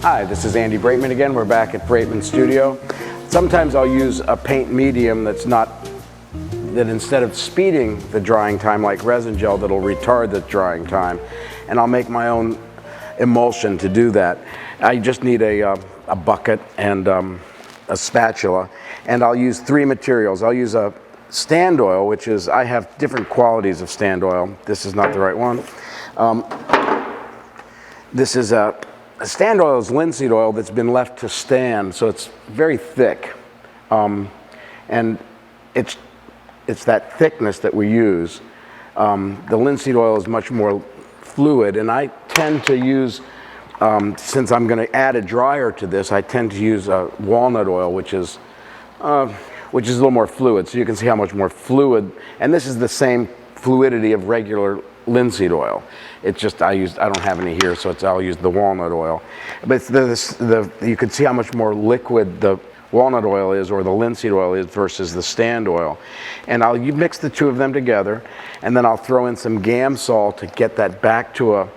Hi, this is Andy Braitman again. We're back at Braitman Studio. Sometimes I'll use a paint medium that instead of speeding the drying time like resin gel, that'll retard the drying time, and I'll make my own emulsion to do that. I just need a bucket and a spatula, and I'll use three materials. I'll use a stand oil, which is, I have different qualities of stand oil. This is not the right one. This is a stand oil is linseed oil that's been left to stand, so it's very thick, and it's that thickness that we use. The linseed oil is much more fluid, and I tend to use, since I'm going to add a dryer to this, I tend to use walnut oil, which is a little more fluid, so you can see how much more fluid, and this is the same fluidity of regular linseed oil. It's just I don't have any here, so I'll use the walnut oil. But you can see how much more liquid the walnut oil is, or the linseed oil is, versus the stand oil. And you mix the two of them together, and then I'll throw in some Gamsol to get that back to a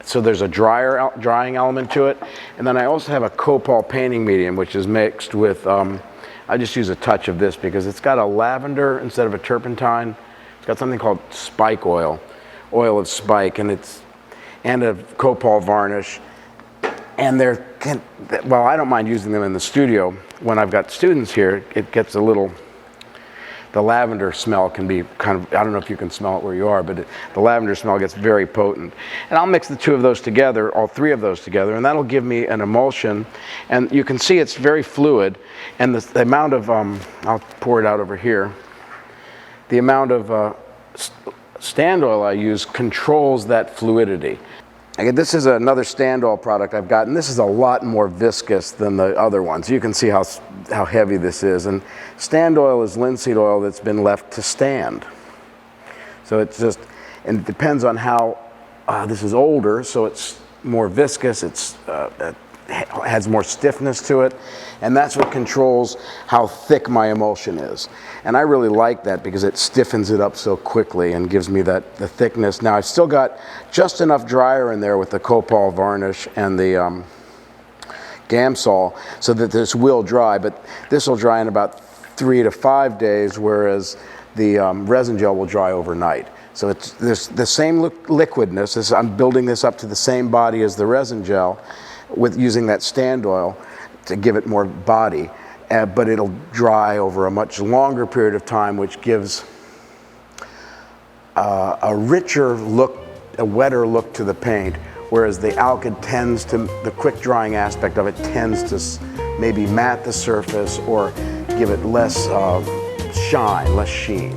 so there's a drying element to it. And then I also have a Copal painting medium, which is mixed with, I just use a touch of this because it's got a lavender instead of a turpentine. It's got something called spike oil of spike, and a Copal varnish. And well, I don't mind using them in the studio. When I've got students here, it gets the lavender smell can be kind of, I don't know if you can smell it where you are, but the lavender smell gets very potent. And I'll mix the two of those together, all three of those together, and that'll give me an emulsion. And you can see it's very fluid, and the amount of, I'll pour it out over here, the amount of stand oil I use controls that fluidity. Again, this is another stand oil product I've got, and this is a lot more viscous than the other ones. You can see how heavy this is. And stand oil is linseed oil that's been left to stand. So it's just, and it depends on how, this is older, so it's more viscous, it has more stiffness to it, and that's what controls how thick my emulsion is. And I really like that because it stiffens it up so quickly and gives me the thickness. Now I've still got just enough dryer in there with the Copal varnish and the Gamsol so that this will dry, but this will dry in about 3 to 5 days, whereas the resin gel will dry overnight. So it's the same liquidness. I'm building this up to the same body as the resin gel, with using that stand oil to give it more body, but it'll dry over a much longer period of time, which gives a richer look, a wetter look to the paint, whereas the alkyd tends to, the quick drying aspect of it tends to maybe matte the surface or give it less shine, less sheen.